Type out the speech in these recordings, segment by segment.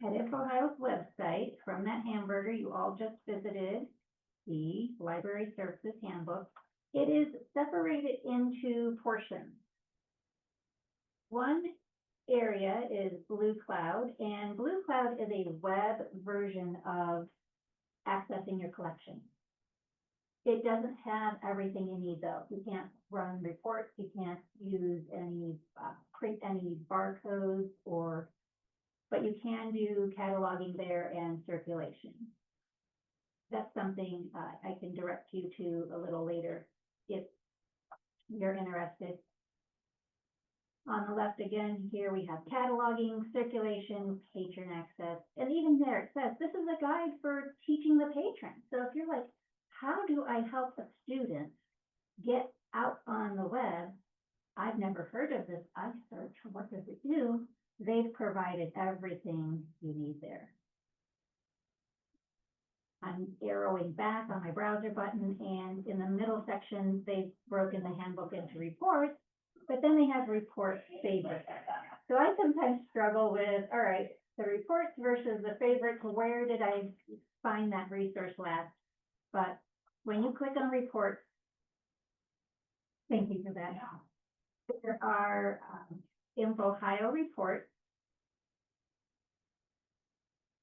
At InfoHouse website, from that hamburger you all just visited, the Library Services Handbook, it is separated into portions. One area is Blue Cloud, and Blue Cloud is a web version of accessing your collection. It doesn't have everything you need though. You can't run reports, you can't use any, print any barcodes but you can do cataloging there and circulation. That's something I can direct you to a little later if you're interested. On the left again, here we have cataloging, circulation, patron access, and even there it says, this is a guide for teaching the patron. So if you're like, how do I help a student get out on the web? I've never heard of this. I search, what does it do? They've provided everything you need there. I'm arrowing back on my browser button, and in the middle section, they've broken the handbook into reports, but then they have report favorites. So I sometimes struggle with, all right, the reports versus the favorites, where did I find that resource last? But when you click on reports, thank you for that. There are InfoHio reports,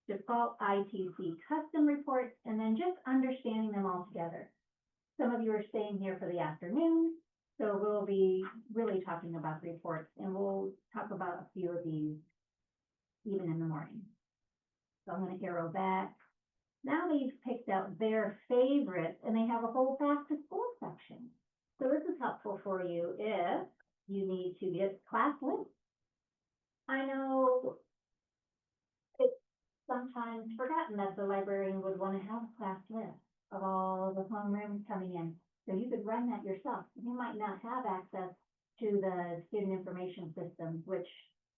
default ITC custom reports, and then just understanding them all together. Some of you are staying here for the afternoon, so we'll be really talking about reports, and we'll talk about a few of these even in the morning. So I'm going to arrow back. Now they've picked out their favorites, and they have a whole back to school section. So this is helpful for you if you need to get class lists. I know it's sometimes forgotten that the librarian would want to have a class list of all the homerooms coming in. So you could run that yourself. You might not have access to the student information system, which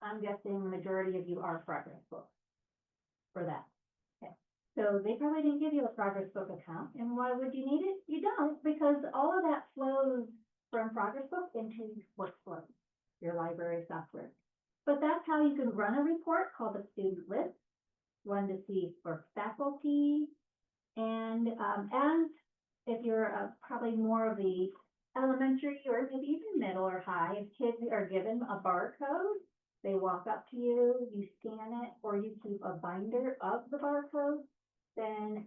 I'm guessing the majority of you are progress books for that. Okay. So they probably didn't give you a progress book account. And why would you need it? You don't, because all of that flows from progress book into workflow, your library software. But that's how you can run a report called a student list, one to see for faculty, and as if you're probably more of the elementary or maybe even middle or high, if kids are given a barcode, they walk up to you, you scan it, or you keep a binder of the barcode, then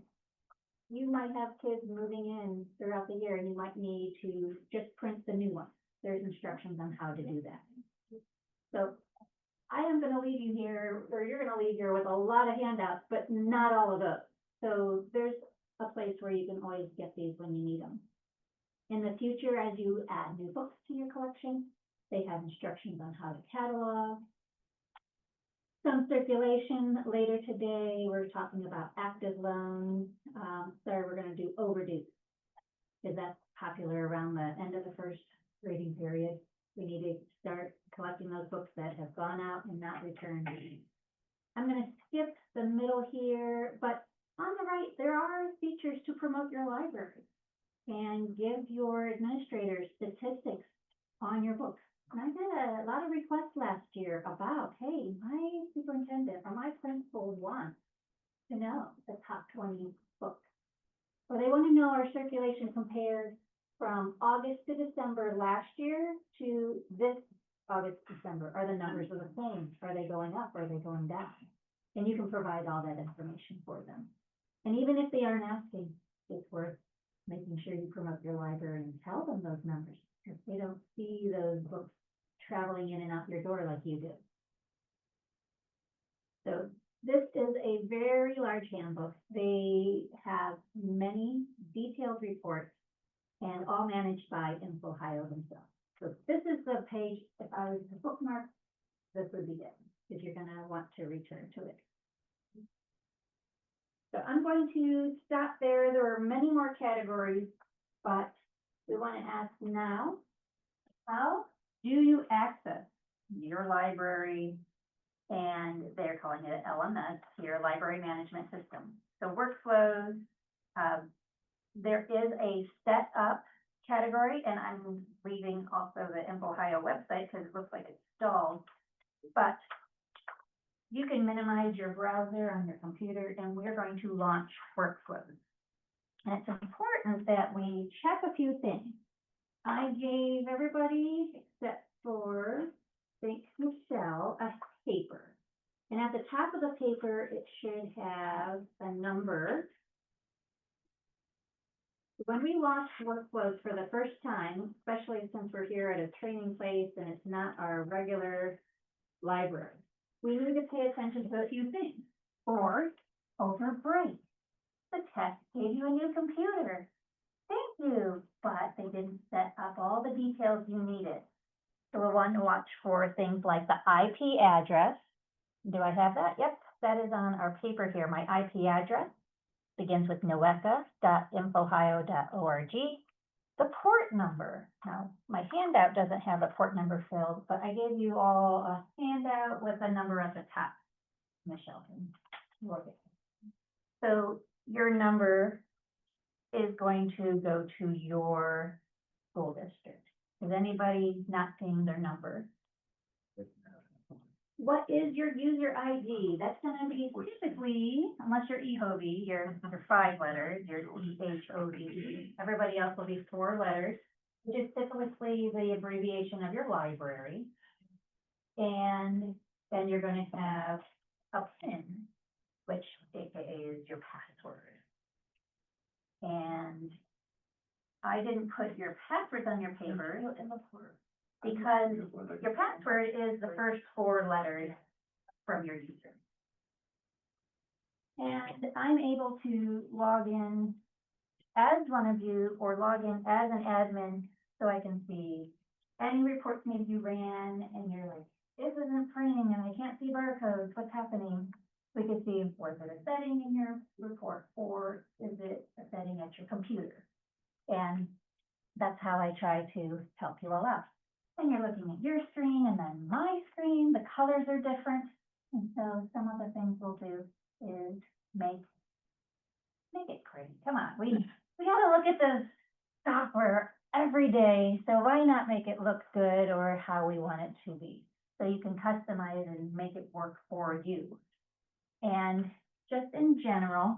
you might have kids moving in throughout the year and you might need to just print the new one. There's instructions on how to do that. So I am going to leave you here, or you're going to leave here with a lot of handouts, but not all of those. So there's a place where you can always get these when you need them. In the future, as you add new books to your collection, they have instructions on how to catalog. Some circulation later today. We're talking about active loans. Sorry, we're going to do overdue, because that's popular around the end of the first grading period. We need to start collecting those books that have gone out and not returned. I'm going to skip the middle here, but on the right, there are features to promote your library and give your administrators statistics on your books. And I got a lot of requests last year about, hey, my superintendent or my principal wants to know the top 20 books. Or they want to know our circulation compared from August to December last year to this August, December. Are the numbers the same? Are they going up? Are they going down? And you can provide all that information for them. And even if they aren't asking, it's worth making sure you promote your library and tell them those numbers, because they don't see those books traveling in and out your door like you do. So this is a very large handbook. They have many detailed reports and all managed by InfoHio themselves. So this is the page, if I was to bookmark, this would be it, if you're gonna want to return to it. So I'm going to stop there. There are many more categories, but we want to ask now, how do you access your library? And they're calling it LMS, your library management system. So workflows, there is a setup category, and I'm leaving also the InfoHio website because it looks like it's stalled, but you can minimize your browser on your computer, and we're going to launch workflows. And it's important that we check a few things. I gave everybody, except for, I think, Michelle, a paper. And at the top of the paper, it should have a number. When we launch workflows for the first time, especially since we're here at a training place and it's not our regular library, we need to pay attention to a few things. Or, over break, the test gave you a new computer. Thank you, but they didn't set up all the details you needed. So we'll want to watch for things like the IP address. Do I have that? Yep, that is on our paper here. My IP address begins with noeca.infohio.org. The port number. Now, my handout doesn't have a port number filled, but I gave you all a handout with a number at the top. Michelle can look at it. So your number is going to go to your school district. Is anybody not seeing their number? What is your user ID? That's going to be typically, unless you're EHOVE, your 5 letters, your EHOVE. Everybody else will be 4 letters, which is typically the abbreviation of your library. And then you're going to have a PIN, which AKA is your password. And I didn't put your passwords on your paper because your password is the first 4 letters from your user. And I'm able to log in as one of you or log in as an admin so I can see any reports maybe you ran and you're like, this isn't printing and I can't see barcodes, what's happening? We could see, was it a setting in your report or is it a setting at your computer? And that's how I try to help you all out. And you're looking at your screen and then my screen, the colors are different. And so some of the things we'll do is make it pretty. Come on, we gotta look at the software every day. So why not make it look good or how we want it to be? So you can customize and make it work for you. And just in general,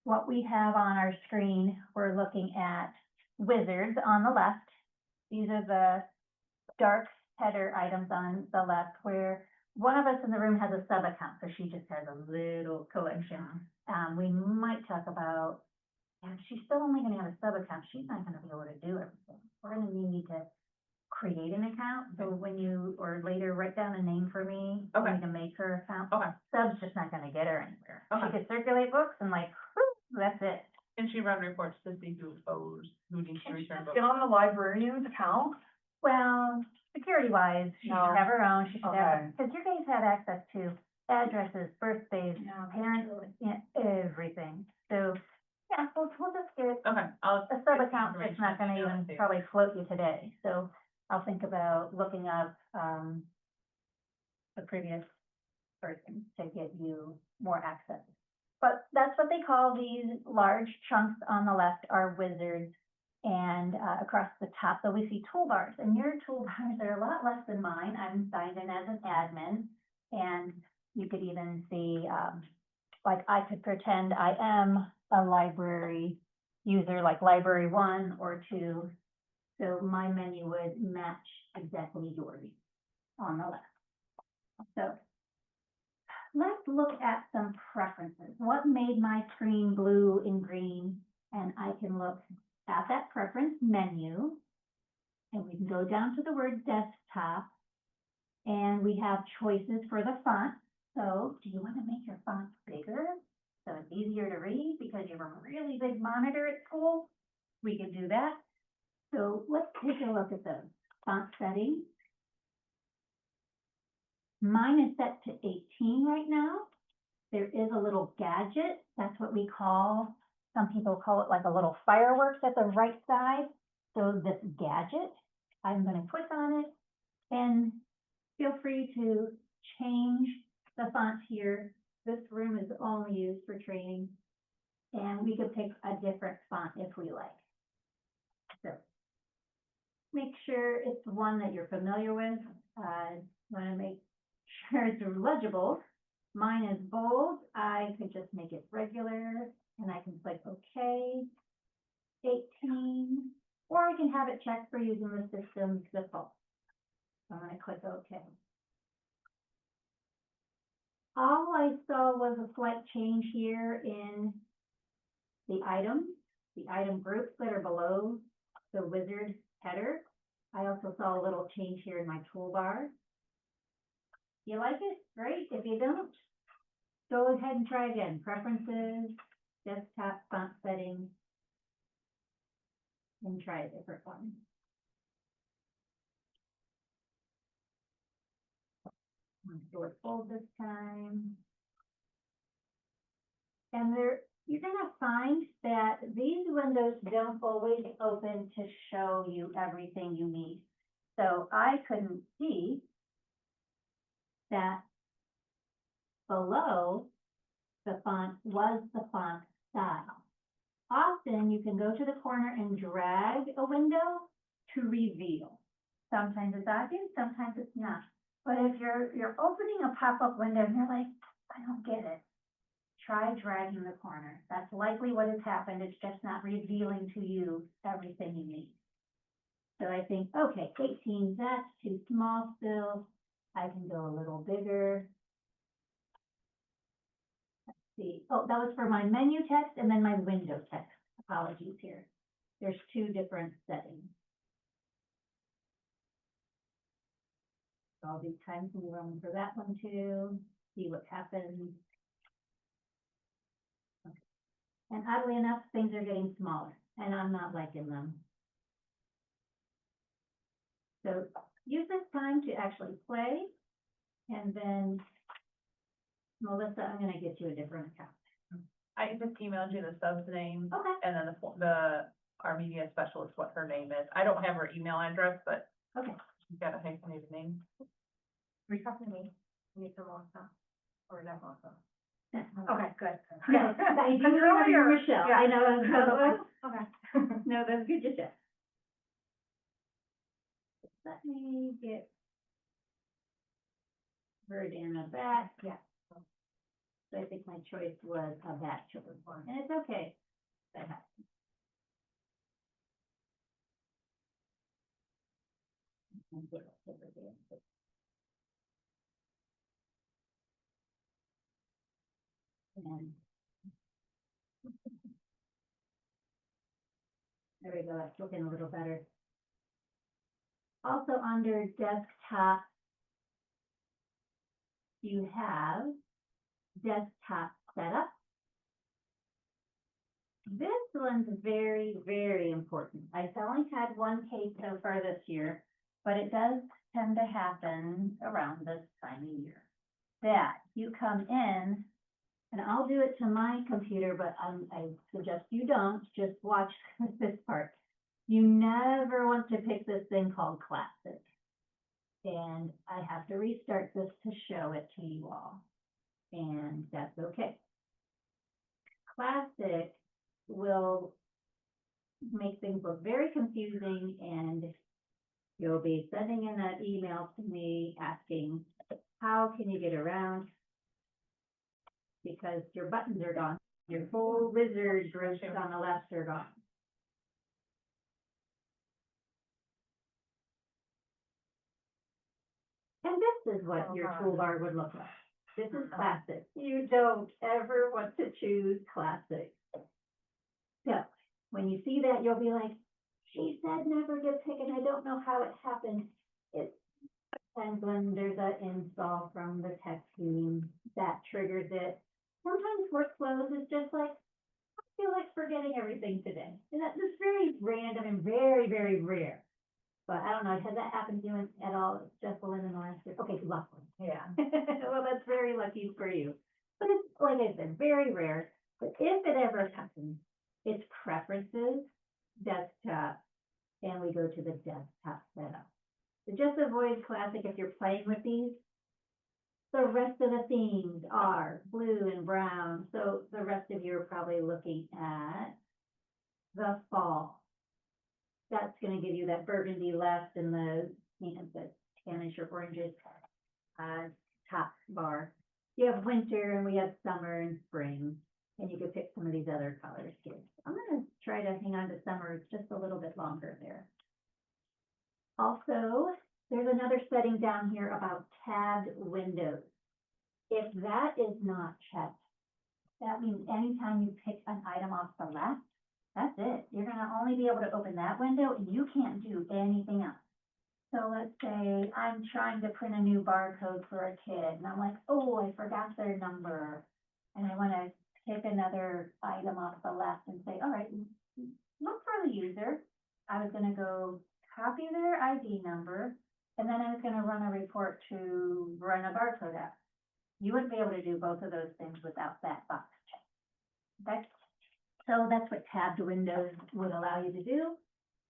what we have on our screen, we're looking at wizards on the left. These are the dark header items on the left where one of us in the room has a sub account, so she just has a little collection. We might talk about, and she's still only going to have a sub account. She's not going to be able to do everything. We're going to need to create an account. So when you, or later, write down a name for me. Okay. We can make her account. Okay. Sub's just not going to get her anywhere. Okay. She could circulate books and like, whew, that's it. And she run reports to see who needs to return books. Get on the librarian's account? Well, security wise, she No. should have her own, she should have, Okay. because you guys have access to addresses, birthdays, Yeah. parents, everything. So, yeah, we'll just get Okay, I'll. a sub account that's not gonna even probably float you today. So I'll think about looking up, the previous person to give you more access. But that's what they call these large chunks on the left are wizards. And across the top, so we see toolbars, and your toolbars are a lot less than mine. I'm signed in as an admin, and you could even see, like I could pretend I am a library user, like library 1 or 2. So my menu would match exactly yours on the left. So let's look at some preferences. What made my screen blue and green? And I can look at that preference menu, and we can go down to the word desktop, and we have choices for the font. So do you want to make your font bigger so it's easier to read because you have a really big monitor at school? We can do that. So let's take a look at those font settings. Mine is set to 18 right now. There is a little gadget. That's what we call, some people call it like a little fireworks at the right side. So this gadget, I'm going to click on it, and feel free to change the font here. This room is only used for training, and we could pick a different font if we like. So make sure it's one that you're familiar with. Want to make sure it's legible. Mine is bold, I could just make it regular, and I can click OK. 18, or I can have it checked for using the system's default. So I'm gonna click OK. All I saw was a slight change here in the item groups that are below the wizard header. I also saw a little change here in my toolbar. You like it? Great. If you don't, go ahead and try again. Preferences, desktop font settings, and try a different one. I'm gonna go with bold this time. And you're gonna find that these windows don't always open to show you everything you need. So I couldn't see that below the font was the font style. Often you can go to the corner and drag a window to reveal. Sometimes it's obvious, sometimes it's not. But if you're opening a pop-up window and you're like, I don't get it, try dragging the corner. That's likely what has happened. It's just not revealing to you everything you need. So I think, okay, 18, that's too small still. I can go a little bigger. Let's see. Oh, that was for my menu text and then my window text. Apologies here. There's two different settings. So I'll do time to run for that one too, see what happens. Okay. And oddly enough, things are getting smaller and I'm not liking them. So use this time to actually play, and then Melissa, I'm gonna get you a different account. I just emailed you the sub's name Okay. and then our media specialist, what her name is. I don't have her email address, but Okay. she's got a hyphenated name. Are you talking to me? You need to Melissa, or not Melissa? Okay, good. Yes, I do remember you, Michelle. Yeah. I know. Okay. No, that's good to check. Let me get Word in a back. Yeah. So I think my choice was a batch over one, and it's okay. That happens. And get it over there. And there we go, that's looking a little better. Also under desktop, you have desktop setup. This one's very, very important. I've only had one case so far this year, but it does tend to happen around this time of year. That you come in, and I'll do it to my computer, but I suggest you don't, just watch this part. You never want to pick this thing called Classic. And I have to restart this to show it to you all. And that's okay. Classic will make things look very confusing, and you'll be sending in that email to me asking, how can you get around? Because your buttons are gone. Your whole wizard groups on the left are gone. And this is what your toolbar would look like. This is Classic. You don't ever want to choose Classic. So when you see that, you'll be like, she said never get taken. I don't know how it happened. It's sometimes when there's an install from the tech team that triggers it. Sometimes workflows is just like, I feel like forgetting everything today. And that's just very random and very, very rare. But I don't know, has that happened to you at all, Jesselyn, in the last year? Okay, luckily. Yeah. Well, that's very lucky for you. But it's, like I said, very rare. But if it ever happens, it's preferences, desktop, and we go to the desktop setup. So just avoid Classic if you're playing with these. The rest of the themes are blue and brown. So the rest of you are probably looking at the fall. That's going to give you that burgundy left and the tannish or oranges top bar. You have winter and we have summer and spring, and you could pick some of these other colors too. I'm gonna try to hang on to summer just a little bit longer there. Also, there's another setting down here about tabbed windows. If that is not checked, that means anytime you pick an item off the left, that's it. You're gonna only be able to open that window and you can't do anything else. So let's say I'm trying to print a new barcode for a kid and I'm like, oh, I forgot their number. And I wanna pick another item off the left and say, all right, look for the user. I was gonna go copy their ID number, and then I was gonna run a report to run a barcode app. You wouldn't be able to do both of those things without that box check. Okay? So that's what tabbed windows would allow you to do.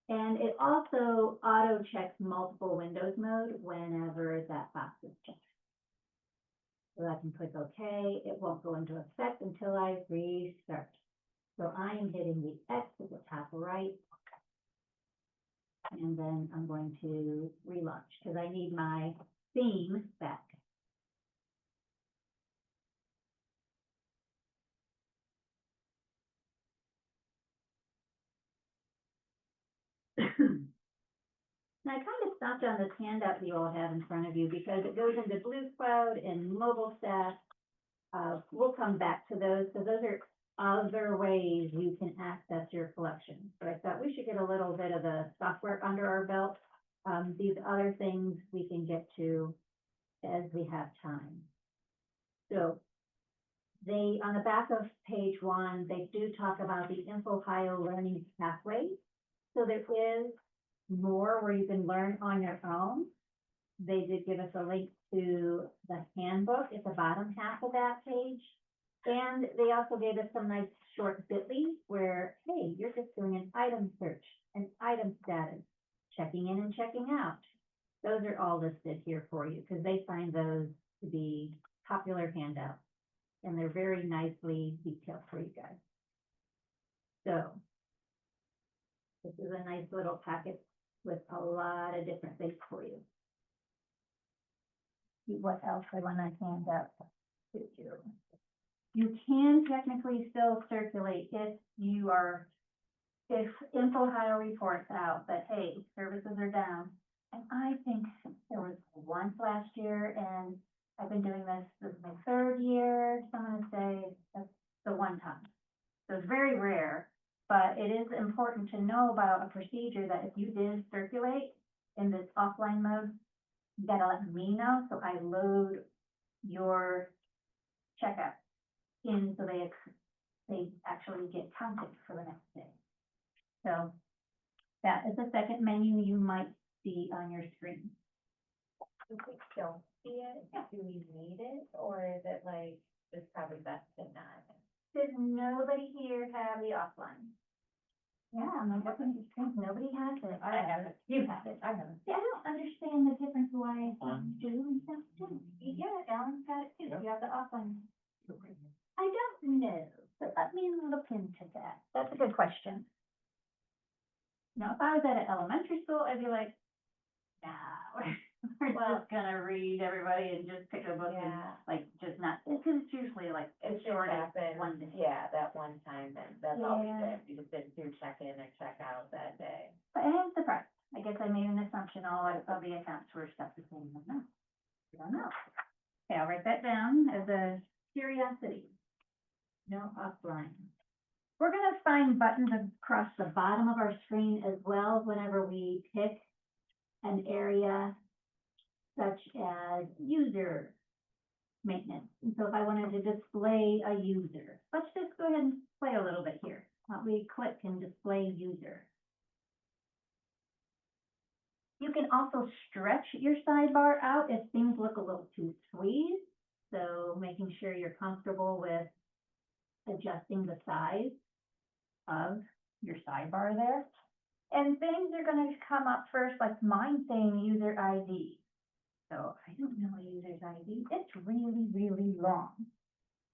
And it also auto checks multiple windows mode whenever that box is checked. So I can click OK. It won't go into effect until I restart. So I am hitting the X at the top right. And then I'm going to relaunch because I need my theme back. And I kind of stopped on this handout you all have in front of you because it goes into Blue Cloud and mobile staff. We'll come back to those, so those are other ways you can access your collection. So I thought we should get a little bit of the software under our belt. These other things we can get to as we have time. So they, on the back of page 1, they do talk about the InfoHio learning pathway. So there is more where you can learn on your own. They did give us a link to the handbook at the bottom half of that page. And they also gave us some nice short bit.ly where, hey, you're just doing an item search, an item status, checking in and checking out. Those are all listed here for you because they find those to be popular handouts. And they're very nicely detailed for you guys. So this is a nice little packet with a lot of different things for you. See what else I want to hand out to you. You can technically still circulate if InfoHio reports out that, hey, services are down. And I think there was once last year, and I've been doing this is my 3rd year, so I'm gonna say that's the one time. So it's very rare, but it is important to know about a procedure that if you did circulate in this offline mode, you gotta let me know, so I load your checkout in so they actually get counted for the next day. So that is the second menu you might see on your screen. If we don't see it, do we need it, or is it like, just probably best to not? Does nobody here have the offline? Yeah, I'm like, what's on your screen? Nobody has it. I have it. You have it. I haven't. See, I don't understand the difference why some do and some don't. Yeah, Alan's got it too. You have the offline. I don't know, but let me look into that. That's a good question. Now, if I was at an elementary school, I'd be like, nah, we're just gonna read everybody and just pick a book and Yeah. like, just not, because it's usually like, It just short as happened, one day. yeah, that one time, and that's all we Yeah. did, we just didn't do check in and check out that day. But I am surprised. I guess I made an assumption all of the accounts were stuff the same. I don't know. Okay, I'll write that down as a curiosity. No offline. We're gonna find buttons across the bottom of our screen as well whenever we pick an area such as user maintenance. And so if I wanted to display a user, let's just go ahead and play a little bit here. We click and display user. You can also stretch your sidebar out if things look a little too squeezed. So making sure you're comfortable with adjusting the size of your sidebar there. And things are going to come up first, like mine saying user ID. So I don't know a user's ID. It's really, really long.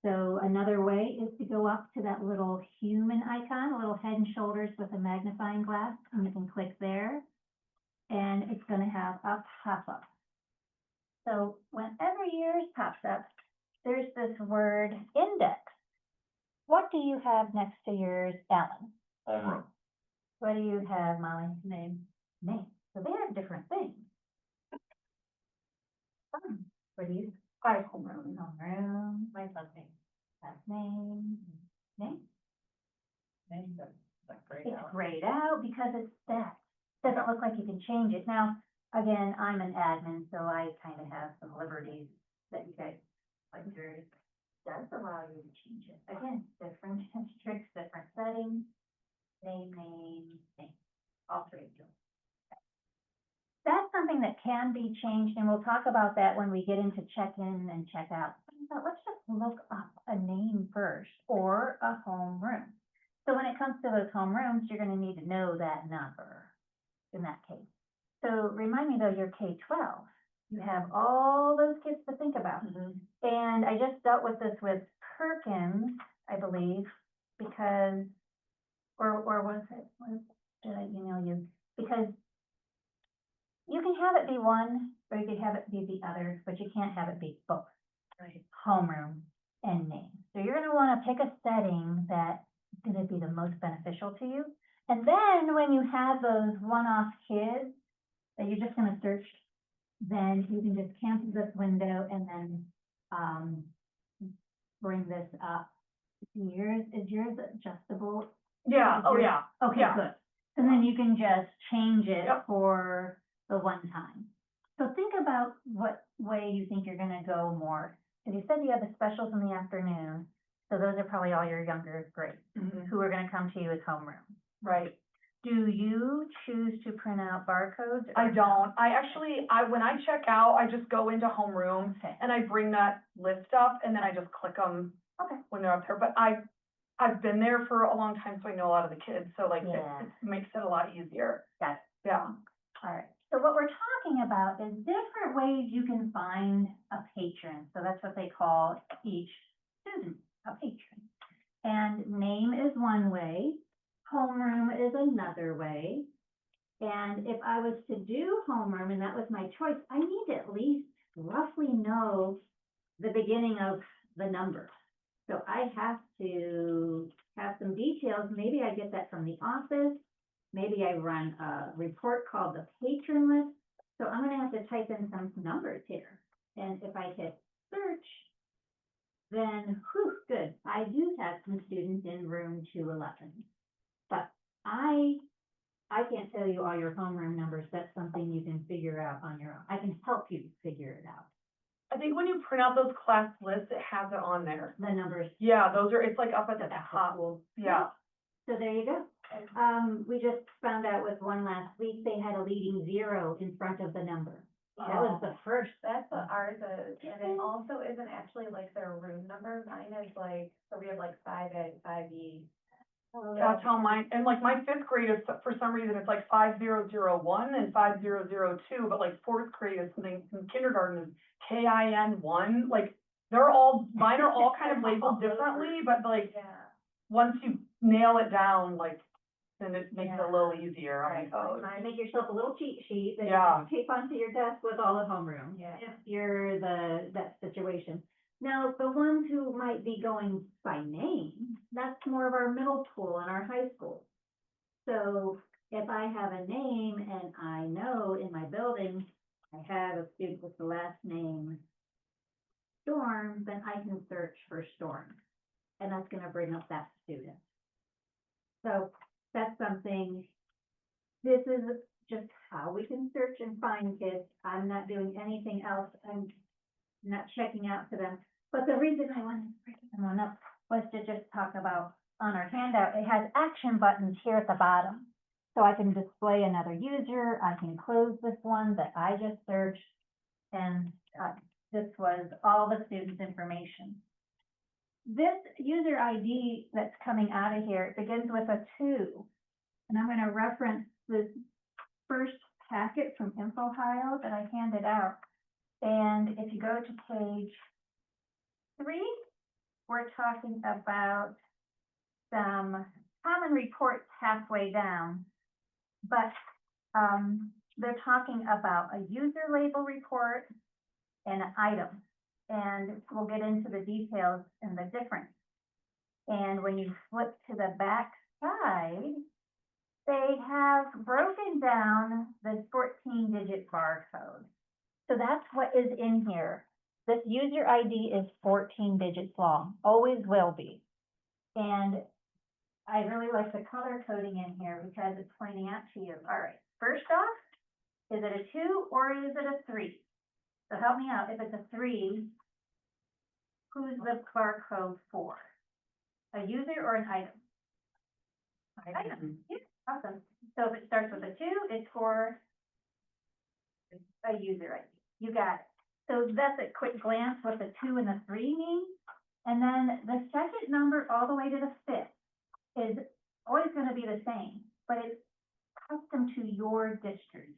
So another way is to go up to that little human icon, a little head and shoulders with a magnifying glass, and you can click there. And it's going to have a pop-up. So whenever yours pops up, there's this word index. What do you have next to yours, Ellen? Homeroom. What do you have, Molly? Name. Name. So they have different things. What do you? I have homeroom. Homeroom, My son's name. last name, name. Name that's like grayed It's out. grayed out because it's that. Doesn't look like you can change it. Now, again, I'm an admin, so I kind of have some liberties that you guys, like yours, does allow you to change it. Again, different tricks, different settings, name, all three of them. That's something that can be changed, and we'll talk about that when we get into check-in and check-out. But let's just look up a name first, or a homeroom. So when it comes to those homerooms, you're gonna need to know that number in that case. So remind me though, you're K-12. You have all those kids to think about. And I just dealt with this with Perkins, I believe, because, or was it, did I email you? Because you can have it be one, or you could have it be the other, but you can't have it be both. Right. Homeroom and name. So you're gonna wanna pick a setting that's gonna be the most beneficial to you. And then when you have those one-off kids that you're just gonna search, then you can just cancel this window and then, bring this up. Is yours adjustable? Yeah, oh yeah, Okay, yeah. good. And then you can just change it Yep. for the one time. So think about what way you think you're gonna go more. Because you said you have the specials in the afternoon, so those are probably all your younger grades Mhm. who are gonna come to you as homeroom. Right. Do you choose to print out barcodes? or- I don't, when I check out, I just go into homeroom Okay, and I bring that list up and then I just click them okay. when they're up there, but I've been there for a long time, so I know a lot of the kids, so like, Yeah. it makes it a lot easier. Got it. Yeah. All right, so what we're talking about is different ways you can find a patron. So that's what they call each student, a patron. And name is one way, homeroom is another way. And if I was to do homeroom, and that was my choice, I need to at least roughly know the beginning of the number. So I have to have some details. Maybe I get that from the office. Maybe I run a report called the patron list. So I'm gonna have to type in some numbers here. And if I hit search, then, whew, good. I do have some students in room 211. But I can't tell you all your homeroom numbers. That's something you can figure out on your own. I can help you figure it out. I think when you print out those class lists, it has it on there. The numbers. Yeah, it's like up at the That's top. cool. Yeah. So there you go. We just found out with one last week, they had a leading 0 in front of the number. That was the first. That's what ours is, and it also isn't actually like their room number, mine is like, so we have like 5A, 5E. That's how mine, and like my fifth grade is, for some reason, it's like 5001 and 5002, but like fourth grade is something, and kindergarten is KIN1, like, mine are all kind of labeled differently, but like, Yeah. once you nail it down, like, then it makes it a little easier on Right. the code. Make yourself a little cheat sheet that you Yeah. can tape onto your desk with all the homeroom. Yeah. If you're that situation. Now, the ones who might be going by name, that's more of our middle school and our high school. So if I have a name and I know in my building, I have a student with the last name Storm, then I can search for Storm. And that's gonna bring up that student. So that's something, this is just how we can search and find kids. I'm not doing anything else. I'm not checking out to them. But the reason I wanted to bring them on up was to just talk about, on our handout, it has action buttons here at the bottom. So I can display another user, I can close this one that I just searched, and this was all the students' information. This user ID that's coming out of here, it begins with a 2. And I'm gonna reference the first packet from InfoHio that I handed out. And if you go to page 3, we're talking about some common reports halfway down. But they're talking about a user label report and an item. and we'll get into the details and the difference. And when you flip to the back side, they have broken down the 14-digit barcode. So that's what is in here. This user ID is 14 digits long, always will be. And I really like the color coding in here because it's pointing out to you. All right, first off, is it a 2 or is it a 3? So help me out. If it's a 3, who's the barcode for? A user or an item? Item. Yeah, awesome. So if it starts with a 2, it's for a user ID. You got it. So that's a quick glance what the 2 and the 3 mean. And then the second number all the way to the 5th is always going to be the same, but it's custom to your district.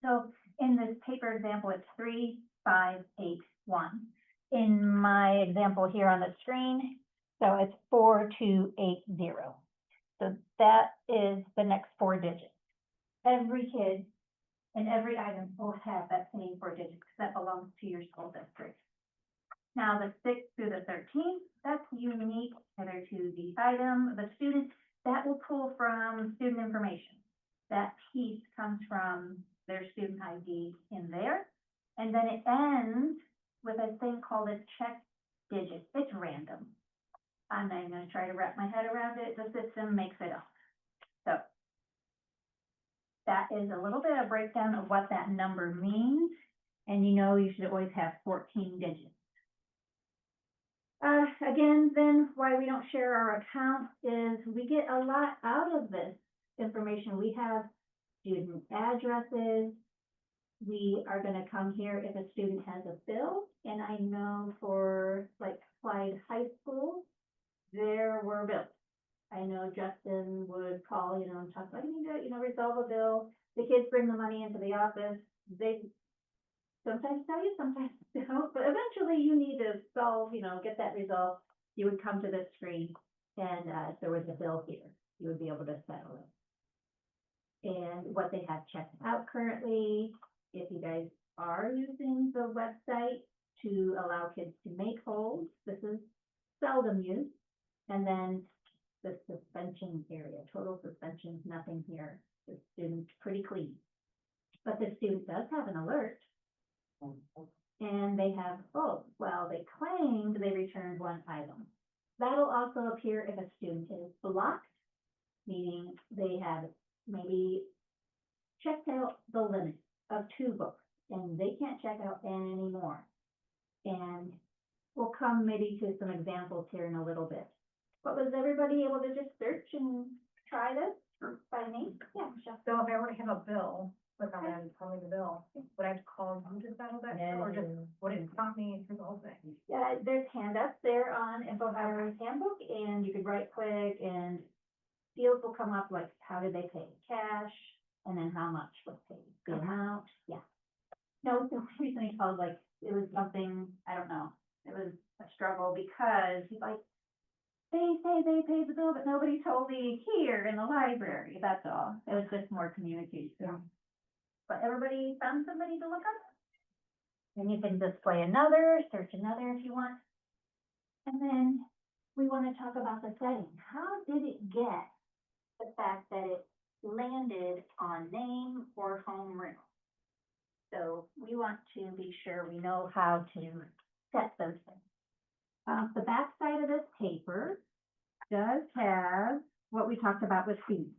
So in this paper example, it's 3581. In my example here on the screen, so it's 4280. So that is the next 4 digits. Every kid and every item will have that same 4 digits because that belongs to your school district. Now the 6th through the 13th, that's unique either to the item, the student, that will pull from student information. That piece comes from their student ID in there. And then it ends with a thing called a check digit. It's random. I'm not even going to try to wrap my head around it. The system makes it up. So that is a little bit of breakdown of what that number means. And you know you should always have 14 digits. Again, then why we don't share our account is we get a lot out of this information. We have student addresses. We are going to come here if a student has a bill. And I know for like Clyde High School, there were bills. I know Justin would call, and talk about, you need to, resolve a bill. The kids bring the money into the office. They sometimes tell you, sometimes don't, but eventually you need to solve, get that resolved. You would come to this screen and if there was a bill here, you would be able to settle it. And what they have checked out currently, if you guys are using the website to allow kids to make holds, this is seldom used. And then the suspension area, total suspension, nothing here. The student's pretty clean. But the student does have an alert. And they have, they claimed they returned 1 item. That'll also appear if a student is blocked, meaning they have maybe checked out the limit of 2 books and they can't check out any more. And we'll come maybe to some examples here in a little bit. But was everybody able to just search and try this by name? Yeah, Michelle. So if I were to have a bill, without having to call me the bill, would I have to call you to settle that bill, or just, would it stop me through the whole thing? Yeah, there's handouts there on Info Highway's Handbook, and you could right click and fields will come up like how did they pay, cash, and then how much was paid, the amount, yeah. No, it's recently called like, it was something, I don't know, it was a struggle because he's like, they say they paid the bill, but nobody told me here in the library, that's all. It was just more communication. Yeah. But everybody found somebody to look up? And you can display another, search another if you want. And then we want to talk about the setting. How did it get the fact that it landed on name or home room? So we want to be sure we know how to set those things. The back side of this paper does have what we talked about with fees.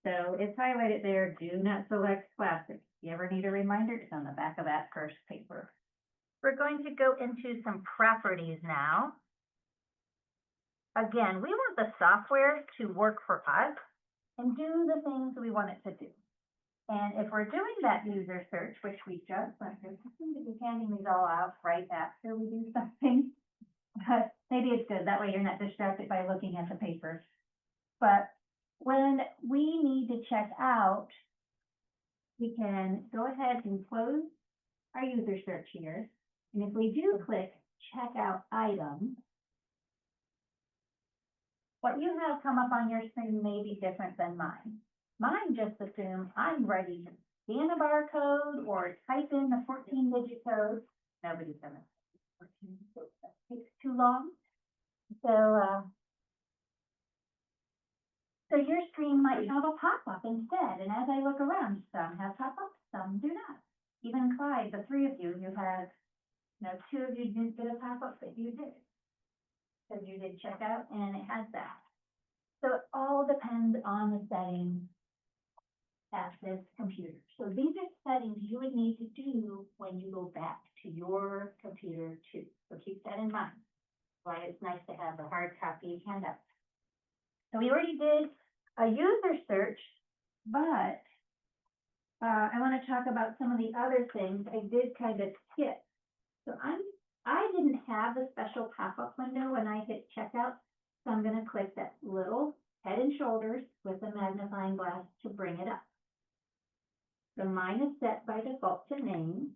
So it's highlighted there, do not select classic. If you ever need a reminder, it's on the back of that first paper. We're going to go into some properties now. Again, we want the software to work for us and do the things we want it to do. And if we're doing that user search, which we just went through, I seem to be handing these all out right after we do something. But maybe it's good, that way you're not distracted by looking at the paper. But when we need to check out, we can go ahead and close our user search here. And if we do click check out item, what you have come up on your screen may be different than mine. Mine just assumes I'm ready to scan a barcode or type in the 14-digit code. Nobody's gonna. Takes too long. So your screen might have a pop-up instead, and as I look around, some have pop-ups, some do not. Even Clyde, the three of you, you have, two of you didn't get a pop-up, but you did. Because you did checkout and it has that. So it all depends on the settings at this computer. So these are settings you would need to do when you go back to your computer too. So keep that in mind. Why it's nice to have a hard copy handout. So we already did a user search, but I want to talk about some of the other things I did kind of skip. So I didn't have a special pop-up window when I hit checkout, so I'm going to click that little head and shoulders with the magnifying glass to bring it up. So mine is set by default to name,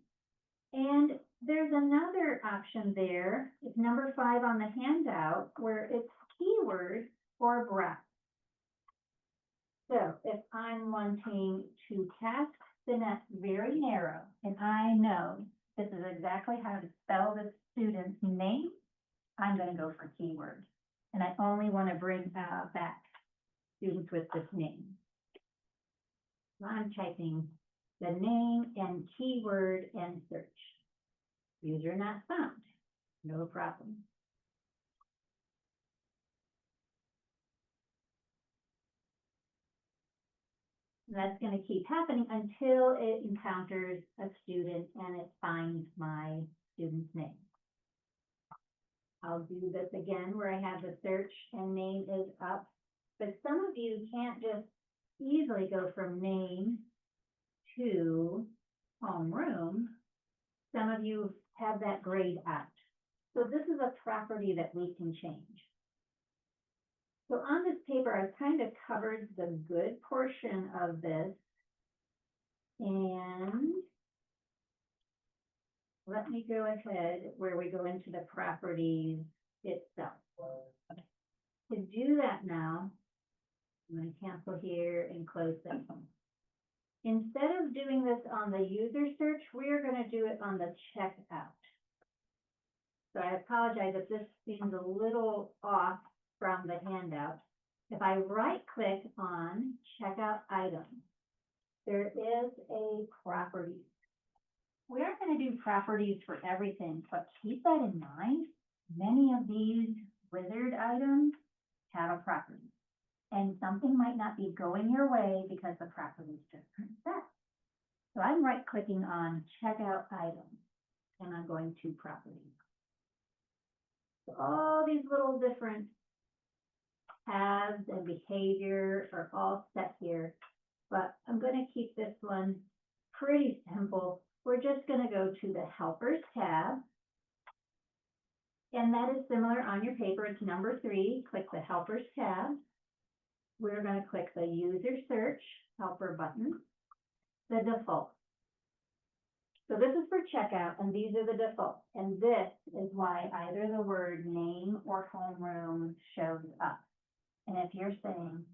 and there's another option there. It's number 5 on the handout where it's keyword or browse. So if I'm wanting to cast the net very narrow, and I know this is exactly how to spell the student's name, I'm going to go for keyword. And I only want to bring back students with this name. So I'm typing the name and keyword and search. User not found. No problem. And that's going to keep happening until it encounters a student and it finds my student's name. I'll do this again where I have the search and name is up, but some of you can't just easily go from name to homeroom. Some of you have that grayed out. So this is a property that we can change. So on this paper, I've kind of covered the good portion of this. And let me go ahead where we go into the properties itself. To do that now, I'm going to cancel here and close this one. Instead of doing this on the user search, we're going to do it on the checkout. So I apologize if this seems a little off from the handout. If I right click on checkout item, there is a property. We aren't going to do properties for everything, but keep that in mind. Many of these wizard items have a property, and something might not be going your way because the property is different set. So I'm right clicking on checkout item, and I'm going to properties. So all these little different tabs and behavior are all set here, but I'm going to keep this one pretty simple. We're just going to go to the helpers tab, and that is similar on your paper. It's number 3. Click the helpers tab. We're going to click the user search helper button, the default. So this is for checkout, and these are the defaults. And this is why either the word name or homeroom shows up. And if you're saying,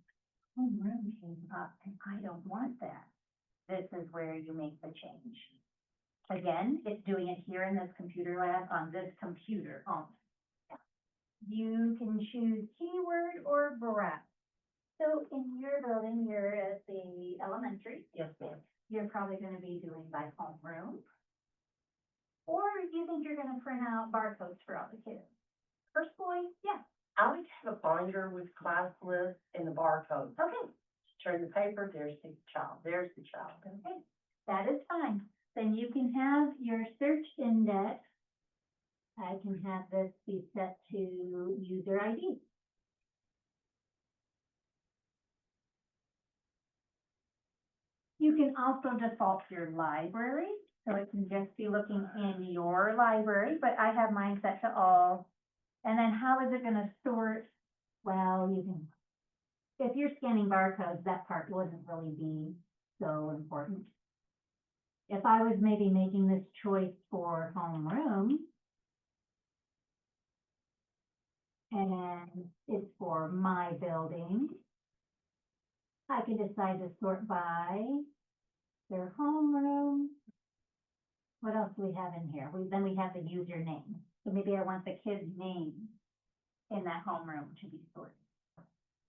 homeroom came up and I don't want that, this is where you make the change. Again, it's doing it here in this computer lab on this computer only. You can choose keyword or browse. So in your building, you're at the elementary. Yes, ma'am. You're probably going to be doing by homeroom. Or you think you're going to print out barcodes for all the kids. First boy, yeah. I like to have a binder with class lists and the barcodes. Okay, Turn the paper, there's the child, there's the child. okay, that is fine. Then you can have your search index. I can have this be set to user ID. You can also default your library, so it can just be looking in your library, but I have mine set to all. And then how is it going to sort? Well, you can, if you're scanning barcodes, that part wouldn't really be so important. If I was maybe making this choice for homeroom, and it's for my building, I can decide to sort by their homeroom. What else do we have in here? Then we have the username. So maybe I want the kid's name in that homeroom to be sorted.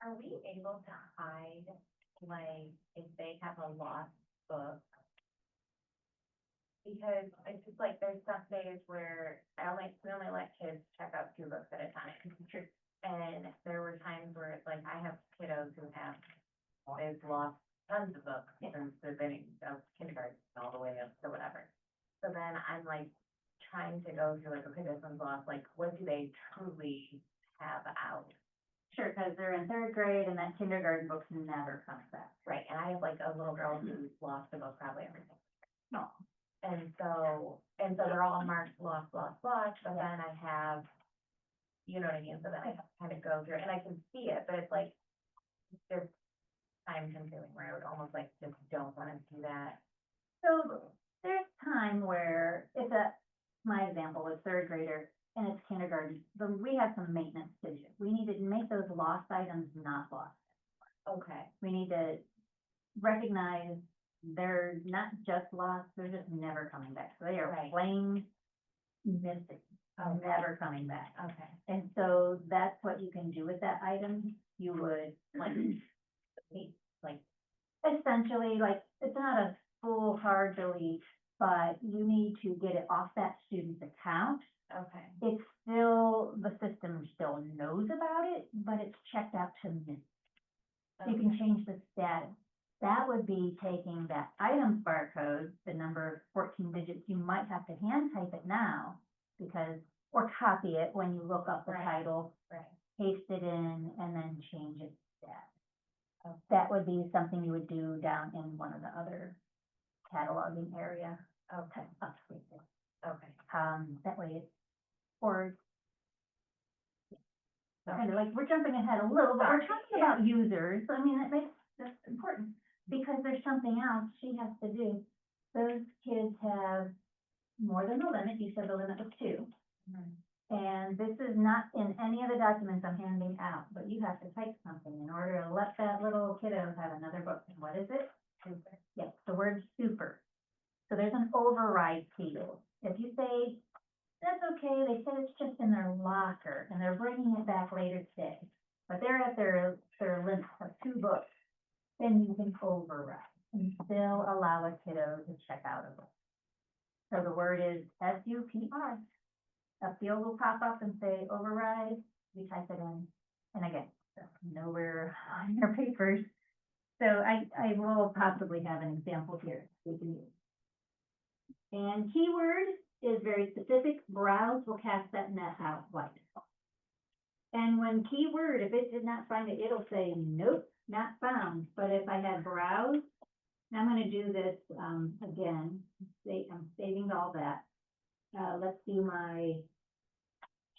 Are we able to hide, like, if they have a lost book? Because it's just like, there's some days where we only let kids check out 2 books at a time. And there were times where it's like, I have kiddos who they've lost tons of books since the beginning of kindergarten all the way up to whatever. So then I'm like, trying to go through like, okay, this one's lost, like, what do they truly have out? Sure, because they're in 3rd grade and that kindergarten book never comes back. Right, and I have like a little girl who's lost a book probably everything. No. And so they're all marked lost, but then I have, you know what I mean, so then I kind of go through, and I can see it, but it's like, it's time consuming, where I would almost like, just don't wanna do that. So there's time where my example is 3rd grader and it's kindergarten, we have some maintenance to do. We need to make those lost items not lost. Okay, We need to recognize they're not just lost, they're just never coming back. So they are Right. plain missing, Okay. never coming back. okay, And so that's what you can do with that item. You would like essentially, like, it's not a full hard delete, but you need to get it off that student's account. okay, It's still, the system still knows about it, but it's checked out to miss. So you can change the status. That would be taking that item barcode, the number 14 digits, you might have to hand type it now, because, or copy it when you look up the Right. title, right, paste it in, and then change its status. Okay. That would be something you would do down in one of the other cataloging area. okay, Upstate there. okay. That way it's, or kind of like, we're jumping ahead a little, but we're Sorry, talking about users. I mean, that's important, because there's something else she has to do. Those kids have more than the limit, you said the limit was 2. Mhm. And this is not in any of the documents I'm handing out, but you have to type something in order to let that little kiddo have another book. And what is it? Super. Yes, the word super. So there's an override field. If you say, that's okay, they said it's just in their locker and they're bringing it back later today, but they're at their limit of 2 books, then you can override and still allow a kiddo to check out a book. So the word is SUPR. A field will pop up and say override, you type it in, and again, nowhere on your papers. So I will possibly have an example here we can use. And keyword is very specific, browse will cast that net out wide. And when keyword, if it did not find it, it'll say, nope, not found. But if I had browse, and I'm gonna do this, again, I'm saving all that. Let's do my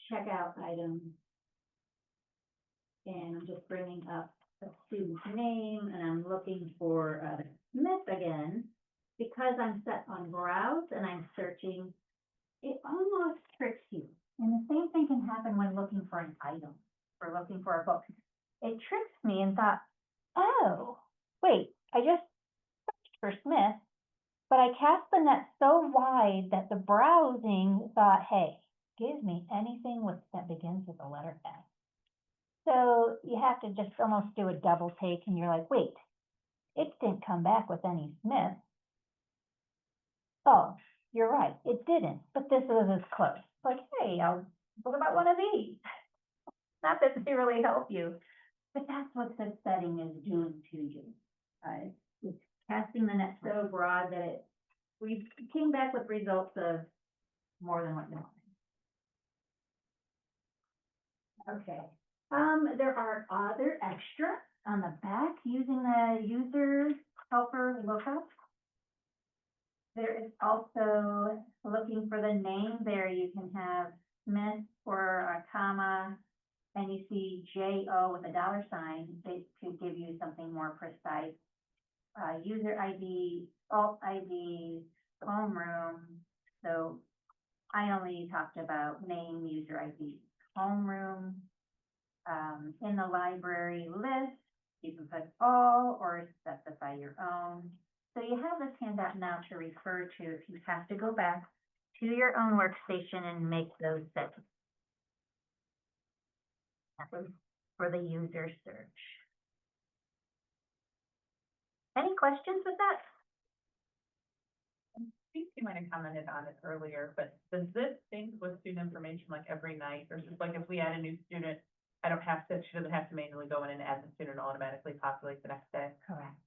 checkout item. And I'm just bringing up the student's name, and I'm looking for Smith again. Because I'm set on browse and I'm searching, it almost tricks you. And the same thing can happen when looking for an item, or looking for a book. It tricks me and thought, oh, wait, I just searched for Smith, but I cast the net so wide that the browsing thought, hey, give me anything that begins with the letter S. So you have to just almost do a double take, and you're like, wait, it didn't come back with any Smith. Oh, you're right, it didn't, but this was as close. Like, hey, what about one of these? Not that they really help you, but that's what this setting is doing to you. It's casting the net so broad that we came back with results of more than what you wanted. Okay, there are other extra on the back using the user helper lookup. There is also looking for the name there. You can have Smith or a comma, and you see J-O with a $sign. They could give you something more precise. User ID, alt ID, homeroom. So I only talked about name, user ID, homeroom. In the library list, you can put all or specify your own. So you have this handout now to refer to if you have to go back to your own workstation and make those settings. That was for the user search. Any questions with that? I think you might have commented on it earlier, but does this sync with student information like every night? Or just like if we add a new student, I don't have to, she doesn't have to manually go in and add the student automatically populate the next day? Correct.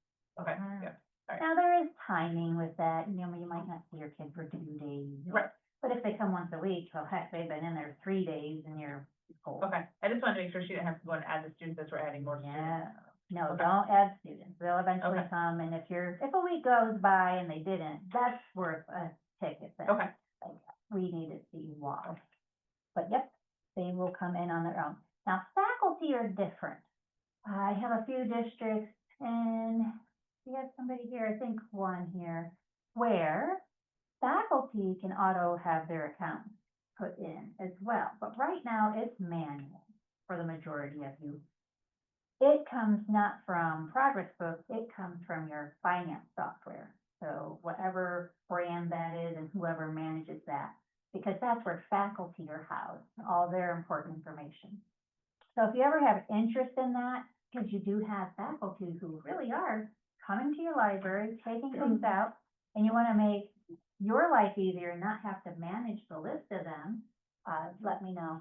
Okay, Ah. yeah. Alright. Now, there is timing with that, you know, you might not see your kid for 2 days. Right. But if they come once a week, well, heck, they've been in there 3 days and you're full. Okay, I just wanted to make sure she didn't have to go and add the students as we're adding more students. Yeah, no, Okay. don't add students, they'll eventually Okay. come, and if a week goes by and they didn't, that's worth a ticket then. Okay, We need to see why. But yep, they will come in on their own. Now, faculty are different. I have a few districts, and we have somebody here, I think one here, where faculty can auto have their account put in as well. But right now, it's manual for the majority of you. It comes not from Progress Book, it comes from your finance software. So whatever brand that is and whoever manages that, because that's where faculty are housed, all their important information. So if you ever have interest in that, because you do have faculty who really are coming to your library, taking things out, and you want to make your life easier and not have to manage the list of them, let me know.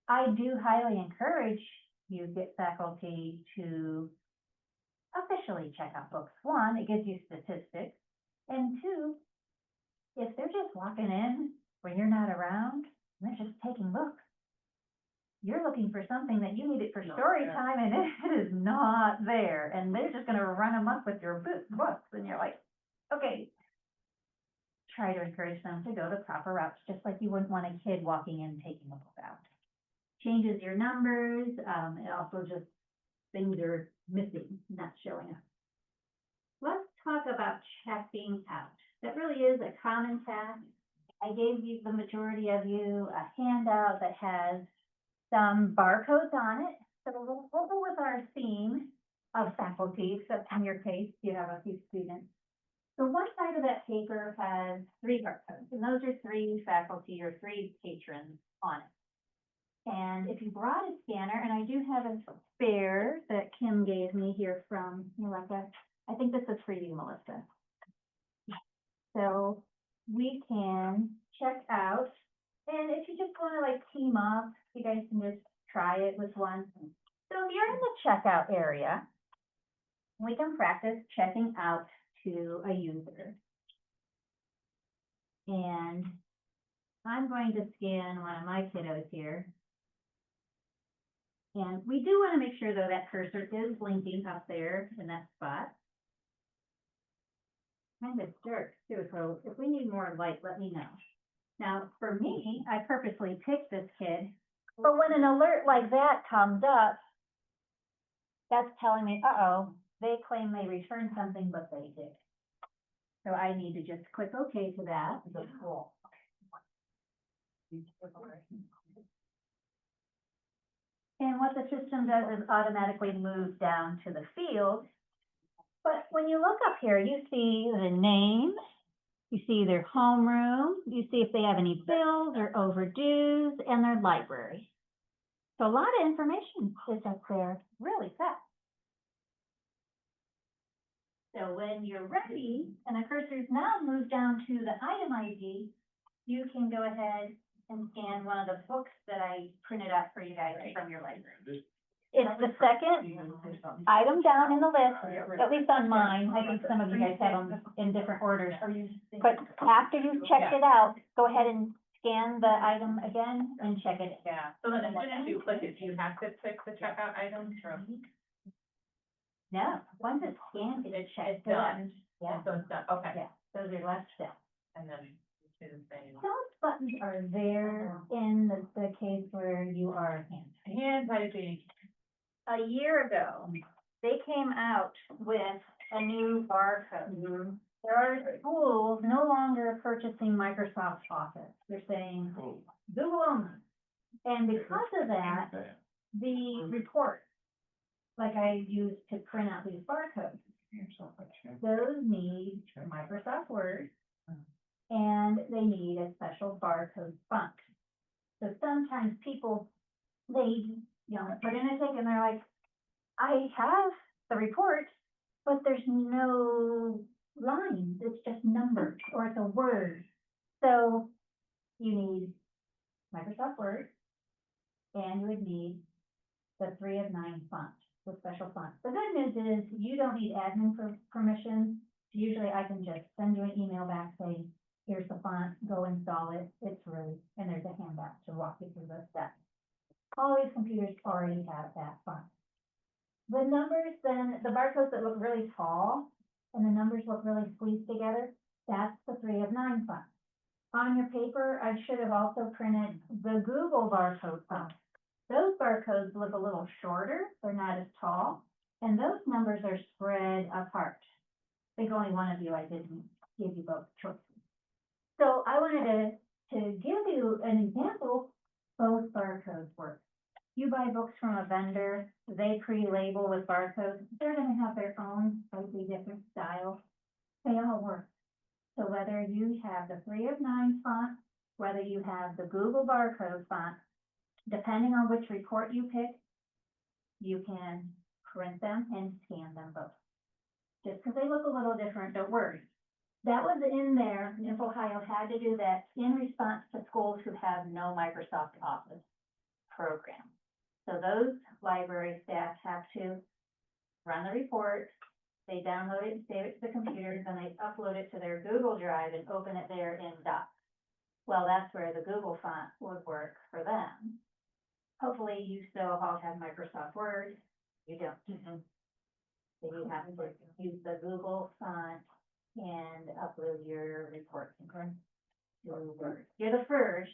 I do highly encourage you get faculty to officially check out books. One, it gives you statistics, and two, if they're just walking in when you're not around, and they're just taking books, you're looking for something that you needed for story time, and it is not there, and they're just gonna run amok with your books, and you're like, okay. Try to encourage them to go the proper routes, just like you wouldn't want a kid walking in taking a book out. Changes your numbers, it also just, things are missing, not showing up. Let's talk about checking out. That really is a common task. I gave you, the majority of you, a handout that has some barcodes on it. So we'll go with our theme of faculty, except in your case, you have a few students. So one side of that paper has 3 barcodes, and those are 3 faculty or 3 patrons on it. And if you brought a scanner, and I do have a spare that Kim gave me here from Melissa, I think this is for you, Melissa. So we can check out, and if you just wanna like team up, you guys can just try it with one. So if you're in the checkout area, we can practice checking out to a user. And I'm going to scan one of my kiddos here. And we do want to make sure though that cursor is blinking up there in that spot. Kind of dark too, so if we need more light, let me know. Now, for me, I purposely picked this kid, but when an alert like that comes up, that's telling me, uh-oh, they claim they returned something, but they did. So I need to just click OK to that. Cool. And what the system does is automatically move down to the field. But when you look up here, you see the name, you see their homeroom, you see if they have any bills or overdues, and their library. So a lot of information is up there really fast. So when you're ready, and the cursor's now moved down to the item ID, you can go ahead and scan one of the books that I printed out for you guys from your library. It's the second item down in the list, at least on mine. I think some of you guys have them in different orders. But after you've checked it out, go ahead and scan the item again and check it. yeah, so then as soon as you click it, do you have to pick the checkout items or? No, once it's scanned, it's checked. done. Yeah, So it's done, okay, yeah, those are left steps. and then do the same. Those buttons are there in the case where you are hand. Hand typing. A year ago, they came out with a new barcode. There are schools no longer purchasing Microsoft Office. They're saying Google only. And because of that, the report, like I used to print out these barcodes, those need Microsoft Word and they need a special barcode font. So sometimes people, they, put in a ticket and they're like, I have the report, but there's no lines, it's just numbers, or it's a word. So you need Microsoft Word, and you would need the 3 of 9 font, the special font. The good news is you don't need admin permission. Usually I can just send you an email back saying, here's the font, go install it. It's free, and there's a handout to walk you through the steps. All these computers already have that font. The numbers then, the barcodes that look really tall and the numbers look really squeezed together, that's the 3 of 9 font. On your paper, I should have also printed the Google barcode font. Those barcodes look a little shorter, they're not as tall, and those numbers are spread apart. I think only one of you, I didn't give you both choices. So I wanted to give you an example, both barcodes work. You buy books from a vendor, they pre-label with barcodes, they're gonna have their own slightly different style. They all work. So whether you have the 3 of 9 font, whether you have the Google barcode font, depending on which report you pick, you can print them and scan them both. Just because they look a little different, don't worry. That was in there, if Ohio had to do that in response to schools who have no Microsoft Office program. So those library staff have to run the report, they download it and save it to the computers, and they upload it to their Google Drive and open it there in Docs. Well, that's where the Google font would work for them. Hopefully you still all have Microsoft Word, you don't. So you have to use the Google font and upload your report. To Word. You're the first,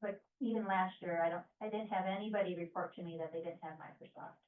but even last year, I didn't have anybody report to me that they didn't have Microsoft